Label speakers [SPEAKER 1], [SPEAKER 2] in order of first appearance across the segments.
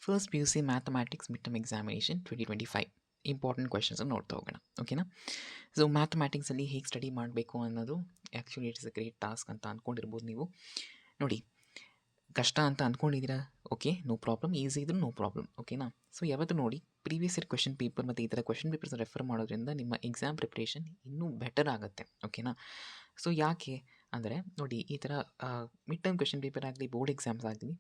[SPEAKER 1] First P U C mathematics mid term examination 2025 important ಕ್ವೆಶನ್ಸನ್ನು ನೋಡ್ತಾ ಹೋಗೋಣ. ಓಕೆನಾ? ಸೊ ಮ್ಯಾಥಮ್ಯಾಟಿಕ್ಸಲ್ಲಿ ಹೇಗೆ ಸ್ಟಡಿ ಮಾಡಬೇಕು ಅನ್ನೋದು actually it's a great task ಅಂತ ಅಂದ್ಕೊಂಡಿರ್ಬೋದು ನೀವು. ನೋಡಿ, ಕಷ್ಟ ಅಂತ ಅಂದ್ಕೊಂಡಿದ್ದೀರಾ, ಓಕೆ, ನೋ ಪ್ರಾಬ್ಲಮ್. ಈಸಿ ಇದ್ರೂ ನೋ ಪ್ರಾಬ್ಲಮ್. ಓಕೆನಾ? ಸೊ ಯಾವತ್ತೂ ನೋಡಿ, ಪ್ರೀವಿಯಸ್ ಇಯರ್ ಕ್ವೆಶನ್ ಪೇಪರ್ ಮತ್ತು ಈ ಥರ ಕ್ವೆಶನ್ ಪೇಪರ್ಸ್ ರೆಫರ್ ಮಾಡೋದ್ರಿಂದ ನಿಮ್ಮ ಎಕ್ಸಾಮ್ ಪ್ರಿಪ್ರೇಷನ್ ಇನ್ನೂ ಬೆಟರ್ ಆಗುತ್ತೆ. ಓಕೆನಾ? ಸೊ ಯಾಕೆ ಅಂದರೆ ನೋಡಿ, ಈ ಥರ ಮಿಡ್ ಟರ್ಮ್ ಕ್ವೆಶನ್ ಪೇಪರ್ ಆಗಲಿ, ಬೋರ್ಡ್ ಎಕ್ಸಾಮ್ಸ್ ಆಗಲಿ,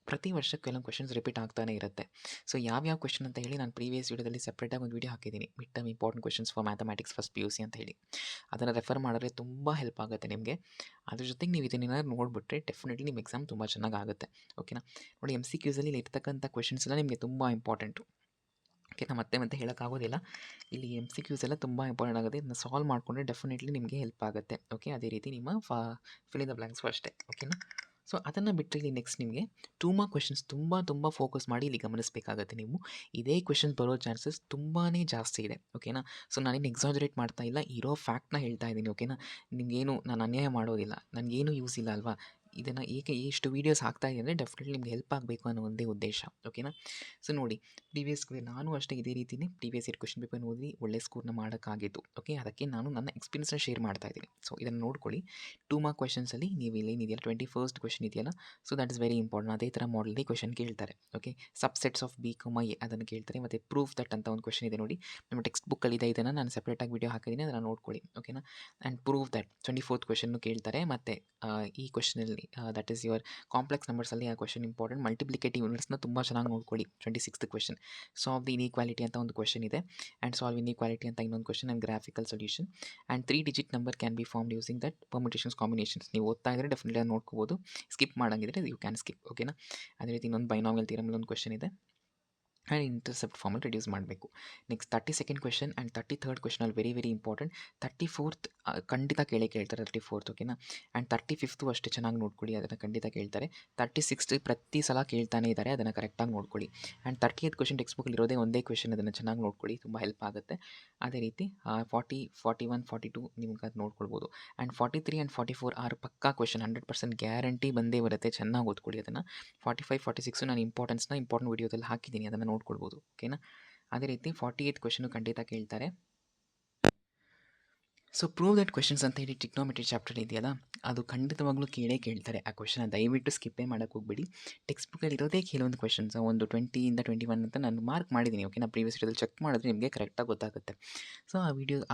[SPEAKER 1] ಪ್ರತಿ ವರ್ಷ ಕೆಲವೊಂದು ಕ್ವೆಶನ್ಸ್ ರಿಪೀಟ್ ಆಗ್ತಾನೆ ಇರುತ್ತೆ. ಸೊ ಯಾವ್ಯಾವ ಕ್ವೆಶನ್ ಅಂತ ಹೇಳಿ ನಾನು ಪ್ರೀವಿಯಸ್ ವೀಡಿಯೋದಲ್ಲಿ ಸಪ್ರೇಟಾಗಿ ಒಂದು ವೀಡಿಯೋ ಹಾಕಿದ್ದೀನಿ, mid term important questions for mathematics first P U C ಅಂತ ಹೇಳಿ. ಅದನ್ನು ರೆಫರ್ ಮಾಡಿದ್ರೆ ತುಂಬ ಹೆಲ್ಪ್ ಆಗುತ್ತೆ ನಿಮಗೆ. ಅದ್ರ ಜೊತೆಗೆ ನೀವು ಇದನ್ನೇನಾದ್ರು ನೋಡಿಬಿಟ್ರೆ ಡೆಫಿನೆಟ್ಲಿ ನಿಮ್ಮ ಎಕ್ಸಾಮ್ ತುಂಬ ಚೆನ್ನಾಗಿ ಆಗುತ್ತೆ. ಓಕೆನಾ? ನೋಡಿ, ಎಮ್ ಸಿ ಕ್ಯೂಸಲ್ಲಿ ಇರ್ತಕ್ಕಂಥ ಕ್ವೆಶನ್ಸ್ ಎಲ್ಲ ನಿಮಗೆ ತುಂಬ ಇಂಪಾರ್ಟೆಂಟು. ಓಕೆನಾ? ಮತ್ತೆ ಹೇಳೋಕ್ಕಾಗೋದಿಲ್ಲ. ಇಲ್ಲಿ ಎಮ್ ಸಿ ಕ್ಯೂಸ್ ಎಲ್ಲ ತುಂಬ ಇಂಪಾರ್ಟೆಂಟ್ ಆಗುತ್ತೆ. ಇದನ್ನ ಸಾಲ್ವ್ ಮಾಡಿಕೊಂಡ್ರೆ ಡೆಫಿನೆಟ್ಲಿ ನಿಮಗೆ ಹೆಲ್ಪ್ ಆಗುತ್ತೆ. ಓಕೆ, ಅದೇ ರೀತಿ ನಿಮ್ಮ ಫಿಲ್ ಇನ್ ದ ಬ್ಲ್ಯಾಂಕ್ಸು ಅಷ್ಟೇ. ಓಕೆನಾ? ಸೊ ಅದನ್ನು ಬಿಟ್ಟರೆ ಇಲ್ಲಿ ನೆಕ್ಸ್ಟ್ ನಿಮಗೆ 2 ಮಾರ್ಕ್ ಕ್ವೆಶನ್ಸ್ ತುಂಬ ಫೋಕಸ್ ಮಾಡಿ ಇಲ್ಲಿ ಗಮನಿಸಬೇಕಾಗತ್ತೆ ನೀವು. ಇದೇ ಕ್ವೆಶನ್ ಬರೋ ಚಾನ್ಸಸ್ ತುಂಬಾ ಜಾಸ್ತಿ ಇದೆ. ಓಕೆನಾ? ಸೊ ನಾನೇನು ಎಕ್ಸಾಜರೇಟ್ ಮಾಡ್ತಾ ಇಲ್ಲ, ಇರೋ ಫ್ಯಾಕ್ಟ್ನ ಹೇಳ್ತಾ ಇದ್ದೀನಿ. ಓಕೆನಾ? ನಿಮಗೇನು ನಾನು ಅನ್ಯಾಯ ಮಾಡೋದಿಲ್ಲ, ನನಗೇನು ಯೂಸ್ ಇಲ್ಲ ಅಲ್ವಾ. ಇದನ್ನು ಏಕೆ ಇಷ್ಟು ವೀಡಿಯೋಸ್ ಹಾಕ್ತಾ ಇದ್ದೀನಿ ಅಂದರೆ ಡೆಫಿನೆಟ್ಲಿ ನಿಮ್ಗೆ ಹೆಲ್ಪ್ ಆಗಬೇಕು ಅನ್ನೋ ಒಂದೇ ಉದ್ದೇಶ. ಓಕೆನಾ? ಸೊ ನೋಡಿ, ನಾನು ಅಷ್ಟೇ ಇದೇ ರೀತಿಯೇ ಪ್ರೀವಿಯಸ್ ಇಯರ್ ಕ್ವೆಶನ್ ಪೇಪರ್ ಓದಿ ಒಳ್ಳೆ ಸ್ಕೋರ್ನ ಮಾಡೋಕ್ಕಾಗಿತ್ತು. ಓಕೆ, ಅದಕ್ಕೆ ನಾನು ನನ್ನ ಎಕ್ಸ್ಪೀರಿಯನ್ಸ್ನ ಶೇರ್ ಮಾಡ್ತಾ ಇದ್ದೀನಿ. ಸೊ ಇದನ್ನು ನೋಡ್ಕೊಳ್ಳಿ. 2 ಮಾರ್ಕ್ ಕ್ವೆಶನ್ಸಲ್ಲಿ ನೀವು ಇಲ್ಲೇನಿದೆಯಲ್ಲ 21st ಕ್ವೆಶನ್ ಇದೆಯಲ್ಲ, so that is very important. ಅದೇ ಥರ ಮಾಡಲಲ್ಲಿ ಕ್ವೆಶನ್ ಕೇಳ್ತಾರೆ. Okay, subsets of B comma A ಅದನ್ನು ಕೇಳ್ತಾರೆ. ಮತ್ತು ಪ್ರೂಫ್ ದಟ್ ಅಂತ ಒಂದು ಕ್ವೆಶನ್ ಇದೆ ನೋಡಿ, ನಮ್ಮ ಟೆಕ್ಸ್ಟ್ ಬುಕ್ಕಲ್ಲಿದೆ. ಇದನ್ನು ನಾನು ಸಪ್ರೇಟಾಗಿ ವೀಡಿಯೋ ಹಾಕಿದ್ದೀನಿ, ಅದನ್ನು ನೋಡ್ಕೊಳ್ಳಿ. ಓಕೆನಾ? And proof that 24th question ಕೇಳ್ತಾರೆ. ಮತ್ತು ಈ ಕ್ವೆಶನಲ್ಲಿ ದಟ್ ಈಸ್ ಯುವರ್ ಕಾಂಪ್ಲೆಕ್ಸ್ ನಂಬರ್ಸಲ್ಲಿ ಆ ಕ್ವೆಶನ್ ಇಂಪಾರ್ಟೆಂಟ್. ಮಲ್ಟಿಪ್ಲಿಕೇಟಿವ್ ಯೂನಿಟ್ಸ್ನ ತುಂಬ ಚೆನ್ನಾಗಿ ನೋಡ್ಕೊಳ್ಳಿ. 26th question solve the inequality ಅಂತ ಒಂದು ಕ್ವೆಶನ್ ಇದೆ, ಆ್ಯಂಡ್ ಸಾಲ್ವ್ ಇನ್ಇಕ್ವಾಲಿಟಿ ಅಂತ ಇನ್ನೊಂದು question, and graphical solution, and 3 digit number can be formed using that permutations combinations. ನೀವು ಓದ್ತಾ ಇದ್ದರೆ ಡೆಫಿನೆಟ್ಲಿ ಅದು ನೋಡ್ಕೋಬೋದು. ಸ್ಕಿಪ್ ಮಾಡಂಗಿದ್ರೆ ಯು ಕ್ಯಾನ್ ಸ್ಕಿಪ್. ಓಕೆನಾ? ಅದೇ ರೀತಿ ಇನ್ನೊಂದು ಬೈನಾಮಿಯಲ್ ಥಿಯರಮ್ ಒಂದು ಕ್ವೆಶನ್ ಇದೆ, ಆ್ಯಂಡ್ ಇಂಟರ್ಸೆಪ್ಟ್ ಫಾರ್ಮಲ್ಲಿ ರಿಡ್ಯೂಸ್ ಮಾಡಬೇಕು. Next 32nd question and 33rd ಕ್ವೆಶನಲ್ಲಿ ವೆರಿ ಇಂಪಾರ್ಟೆಂಟ್. 34th ಖಂಡಿತ ಕೇಳ್ತಾರೆ 34th. ಓಕೆನಾ? ಆ್ಯಂಡ್ 35th ಅಷ್ಟೇ ಚೆನ್ನಾಗಿ ನೋಡ್ಕೊಳ್ಳಿ, ಅದನ್ನು ಖಂಡಿತ ಕೇಳ್ತಾರೆ. 36th ಪ್ರತಿ ಸಲ ಕೇಳ್ತಾನೆ ಇದ್ದಾರೆ, ಅದನ್ನು ಕರೆಕ್ಟಾಗಿ ನೋಡ್ಕೊಳ್ಳಿ. ಆ್ಯಂಡ್ 30th ಕ್ವೆಶನ್ ಟೆಕ್ಸ್ಟ್ ಬುಕ್ಕಲ್ಲಿ ಇರೋದೇ ಒಂದೇ ಕ್ವೆಶನ್, ಅದನ್ನು ಚೆನ್ನಾಗಿ ನೋಡ್ಕೊಳ್ಳಿ, ತುಂಬ ಹೆಲ್ಪ್ ಆಗುತ್ತೆ. ಅದೇ ರೀತಿ 40, 41, 42 ನಿಮ್ಗೆ ಅದು ನೋಡ್ಕೊಳ್ಬೋದು. ಆ್ಯಂಡ್ 43 ಆ್ಯಂಡ್ 44 ಆರು ಪಕ್ಕಾ ಕ್ವೆಶನ್, 100% ಗ್ಯಾರಂಟಿ ಬಂದೇ ಬರುತ್ತೆ. ಚೆನ್ನಾಗಿ ಓದ್ಕೊಳ್ಳಿ ಅದನ್ನು. 45, 46 ನಾನು ಇಂಪಾರ್ಟೆಂಟ್ ವೀಡಿಯೋದಲ್ಲಿ ಹಾಕಿದ್ದೀನಿ, ಅದನ್ನು ನೋಡ್ಕೊಳ್ಬೋದು. ಓಕೆನಾ? ಅದೇ ರೀತಿ 48th ಕ್ವೆಶನು ಖಂಡಿತ ಕೇಳ್ತಾರೆ. ಸೊ ಪ್ರೂವ್ ದಟ್ ಕ್ವೆಶನ್ಸ್ ಅಂತ ಹೇಳಿ ಟ್ರಿಗ್ನೋಮೆಟ್ರಿ ಚಾಪ್ಟರ್ ಇದೆಯಲ್ಲ, ಅದು ಖಂಡಿತವಾಗ್ಲೂ ಕೇಳ್ತಾರೆ. ಆ ಕ್ವೆಶನ್ ದಯವಿಟ್ಟು ಸ್ಕಿಪ್ಪೇ ಮಾಡೋಕ್ಕೆ ಹೋಗ್ಬೇಡಿ. ಟೆಕ್ಸ್ಟ್ ಬುಕ್ಕಲ್ಲಿ ಇರೋದೇ ಕೆಲವೊಂದು ಕ್ವೆಶನ್ಸ್, ಒಂದು 20 ಇಂದ 21 ಅಂತ ನಾನು ಮಾರ್ಕ್ ಮಾಡಿದ್ದೀನಿ. ಓಕೆ, ನಾನು ಪ್ರೀವಿಯಸ್ ವೀಡಿಯೋದಲ್ಲಿ ಚೆಕ್ ಮಾಡಿದ್ರೆ ನಿಮಗೆ ಕರೆಕ್ಟಾಗಿ ಗೊತ್ತಾಗುತ್ತೆ. ಸೊ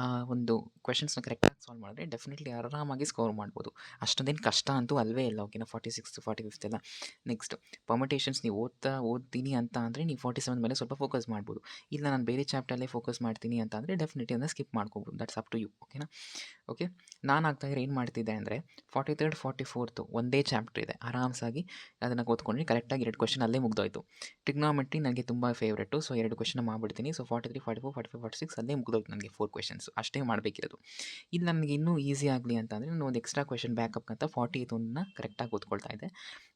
[SPEAKER 1] ಆ ಒಂದು ಕ್ವೆಶನ್ಸ್ನ ಕರೆಕ್ಟಾಗಿ ಸಾಲ್ವ್ ಮಾಡಿದ್ರೆ ಡೆಫಿನೆಟ್ಲಿ ಆರಾಮಾಗಿ ಸ್ಕೋರ್ ಮಾಡ್ಬೋದು. ಅಷ್ಟೊಂದೇನು ಕಷ್ಟ ಅಂತೂ ಅಲ್ವೇ ಇಲ್ಲ. ಓಕೆನಾ? 46, 45 ಎಲ್ಲ. ನೆಕ್ಸ್ಟ್ ಪರ್ಮಿಟೇಷನ್ಸ್ ನೀವು ಓದ್ತೀನಿ ಅಂತ ಅಂದರೆ ನೀವು 47 ಮೇಲೆ ಸ್ವಲ್ಪ ಫೋಕಸ್ ಮಾಡ್ಬೋದು. ಇಲ್ಲ ನಾನು ಬೇರೆ ಚಾಪ್ಟರಲ್ಲೇ ಫೋಕಸ್ ಮಾಡ್ತೀನಿ ಅಂತ ಅಂದರೆ ಡೆಫಿನೆಟ್ಲಿ ಅದನ್ನು ಸ್ಕಿಪ್ ಮಾಡ್ಕೋಬೋದು. That's up to you. ಓಕೆನಾ? ಓಕೆ, ನಾನು ಆಗ್ತಾಯಿದ್ರೆ ಏನು ಮಾಡ್ತಿದ್ದೆ ಅಂದರೆ 43rd, 44th ಒಂದೇ ಚಾಪ್ಟರ್ ಇದೆ, ಆರಾಮ್ಸಾಗಿ ಅದನ್ನು ಓದ್ಕೊಂಡ್ರೆ ಕರೆಕ್ಟಾಗಿ 2 ಕ್ವೆಶನ್ ಅಲ್ಲೇ ಮುಗ್ದೋಯ್ತು. ಟ್ರಿಗ್ನೋಮೆಟ್ರಿ ನನಗೆ ತುಂಬ ಫೇವ್ರೇಟು, ಸೊ 2 ಕ್ವೆಶನ್ ಮಾಡಿಬಿಡ್ತೀನಿ. ಸೊ 43, 44, 45, 46 ಅಲ್ಲೇ ಮುಗ್ದೋಯ್ತು ನನಗೆ 4 ಕ್ವೆಶನ್ಸ್ ಅಷ್ಟೇ ಮಾಡಬೇಕಿರೋದು. ಇಲ್ಲಿ ನನಗೆ ಇನ್ನೂ ಈಸಿ ಆಗಲಿ ಅಂತ ಅಂದರೆ ನಾನು ಒಂದು ಎಕ್ಸ್ಟ್ರಾ ಕ್ವೆಶನ್ ಬ್ಯಾಕಪ್ ಅಂತ 48 ಒಂದನ್ನ ಕರೆಕ್ಟಾಗಿ ಓದ್ಕೊಳ್ತಾ ಇದ್ದೆ.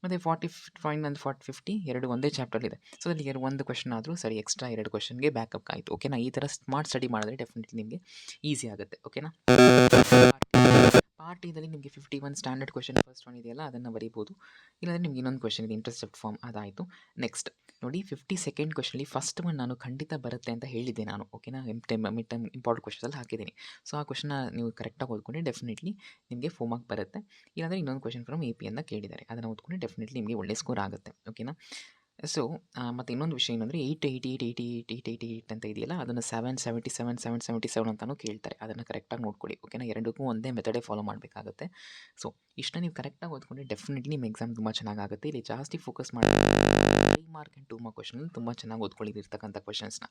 [SPEAKER 1] ಮತ್ತು 45 and 50 ಎರಡು ಒಂದೇ ಚಾಪ್ಟರ್ಲಿದೆ. ಸೊ ಅಲ್ಲಿ ಒಂದು ಕ್ವೆಶನ್ ಆದರೂ ಸರಿ, ಎಕ್ಸ್ಟ್ರಾ 2 ಕ್ವೆಶನ್ಗೆ ಬ್ಯಾಕಪ್ ಆಯಿತು. ಓಕೆನಾ? ಈ ಥರ ಸ್ಮಾರ್ಟ್ ಸ್ಟಡಿ ಮಾಡಿದ್ರೆ ಡೆಫಿನೆಟ್ಲಿ ನಿಮಗೆ ಈಸಿ ಆಗುತ್ತೆ. ಓಕೆನಾ? ಪಾರ್ಟ್ ಇದಲ್ಲಿ ನಿಮಗೆ 51 ಸ್ಟ್ಯಾಂಡರ್ಡ್ ಕ್ವೆಶನ್ ಫಸ್ಟ್ ಒನ್ ಇದೆಯಲ್ಲ, ಅದನ್ನು ಬರೀಬೋದು. ಇಲ್ಲಾಂದರೆ ನಿಮ್ಗೆ ಇನ್ನೊಂದು ಕ್ವೆಶನ್ ಇದೆ, ಇಂಟರ್ಸೆಪ್ಟ್ ಫಾರ್ಮ್, ಅದಾಯಿತು. ನೆಕ್ಸ್ಟ್ ನೋಡಿ, 52nd ಕ್ವೆಶನಲ್ಲಿ ಫಸ್ಟ್ ಒನ್ ನಾನು ಖಂಡಿತ ಬರುತ್ತೆ ಅಂತ ಹೇಳಿದ್ದೆ ನಾನು. ಓಕೆನಾ? ಮಿಡ್ ಟೈಮ್ ಇಂಪಾರ್ಟೆಂಟ್ ಕ್ವೆಶನಲ್ಲಿ ಹಾಕಿದ್ದೀನಿ. ಸೊ ಆ ಕ್ವೆಶನ್ನ ನೀವು ಕರೆಕ್ಟಾಗಿ ಓದ್ಕೊಂಡ್ರೆ ಡೆಫಿನೆಟ್ಲಿ ನಿಮಗೆ 4 ಮಾರ್ಕ್ ಬರುತ್ತೆ. ಇಲ್ಲಾಂದರೆ ಇನ್ನೊಂದು ಕ್ವೆಶನ್ ಫ್ರಮ್ AP ಅಂತ ಕೇಳಿದ್ದಾರೆ, ಅದನ್ನು ಓದ್ಕೊಂಡ್ರೆ ಡೆಫಿನೆಟ್ಲಿ ನಿಮಗೆ ಒಳ್ಳೆ ಸ್ಕೋರ್ ಆಗುತ್ತೆ. ಓಕೆನಾ? ಸೊ ಮತ್ತು ಇನ್ನೊಂದು ವಿಷಯ ಏನಂದರೆ 888 ಅಂತ ಇದೆಯಲ್ಲ, ಅದನ್ನು 777, 777 ಅಂತಲೂ ಕೇಳ್ತಾರೆ. ಅದನ್ನು ಕರೆಕ್ಟಾಗಿ ನೋಡ್ಕೊಳ್ಳಿ. ಓಕೆನಾ? ಎರಡಕ್ಕೂ ಒಂದೇ ಮೆಥಡೇ ಫಾಲೋ ಮಾಡಬೇಕಾಗುತ್ತೆ. ಸೊ ಇಷ್ಟನ್ನ ನೀವು ಕರೆಕ್ಟಾಗಿ ಓದ್ಕೊಂಡ್ರೆ ಡೆಫಿನೆಟ್ಲಿ ನಿಮ್ಮ ಎಕ್ಸಾಮ್ ತುಂಬ ಚೆನ್ನಾಗಾಗುತ್ತೆ. ಇಲ್ಲಿ ಜಾಸ್ತಿ ಫೋಕಸ್ ಮಾಡಿ 3 ಮಾರ್ಕ್ ಆ್ಯಂಡ್ 2 ಮಾರ್ಕ್ ಕ್ವೆಶನಲ್ಲಿ ತುಂಬ ಚೆನ್ನಾಗಿ ಓದ್ಕೊಳ್ಳಿ ಇರ್ತಕ್ಕಂಥ ಕ್ವೆಶನ್ಸ್ನ.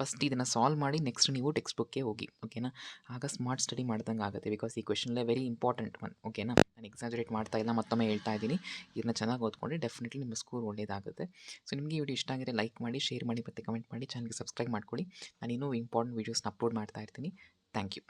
[SPEAKER 1] ಫಸ್ಟ್ ಇದನ್ನು ಸಾಲ್ವ್ ಮಾಡಿ ನೆಕ್ಸ್ಟ್ ನೀವು ಟೆಕ್ಸ್ಟ್ ಬುಕ್ಗೆ ಹೋಗಿ. ಓಕೆನಾ? ಆಗ ಸ್ಮಾರ್ಟ್ ಸ್ಟಡಿ ಮಾಡ್ದಂಗೆ ಆಗುತ್ತೆ. ಬಿಕಾಸ್ ಈ ಕ್ವೆಶನ್ಲೇ ವೆರಿ ಇಂಪಾರ್ಟೆಂಟ್ ಒನ್. ಓಕೆನಾ? ನಾನು ಎಕ್ಸಾಜರೇಟ್ ಮಾಡ್ತಾ ಇಲ್ಲ, ಮತ್ತೊಮ್ಮೆ ಹೇಳ್ತಾ ಇದ್ದೀನಿ. ಇದನ್ನ ಚೆನ್ನಾಗಿ ಓದ್ಕೊಂಡ್ರೆ ಡೆಫಿನೆಟ್ಲಿ ನಿಮ್ಮ ಸ್ಕೋರ್ ಒಳ್ಳೆಯದಾಗುತ್ತೆ. ಸೊ ನಿಮಗೆ ಈ ವಿಡಿಯೋ ಇಷ್ಟ ಆಗಿದ್ರೆ ಲೈಕ್ ಮಾಡಿ, ಶೇರ್ ಮಾಡಿ, ಮತ್ತು ಕಮೆಂಟ್ ಮಾಡಿ, ಚಾನಲ್ಗೆ ಸಬ್ಸ್ಕ್ರೈಬ್ ಮಾಡ್ಕೊಳ್ಳಿ. ನಾನು ಇನ್ನೂ ಇಂಪಾರ್ಟೆಂಟ್ ವೀಡಿಯೋಸ್ನ ಅಪ್ಲೋಡ್ ಮಾಡ್ತಾ ಇರ್ತೀನಿ. Thank you.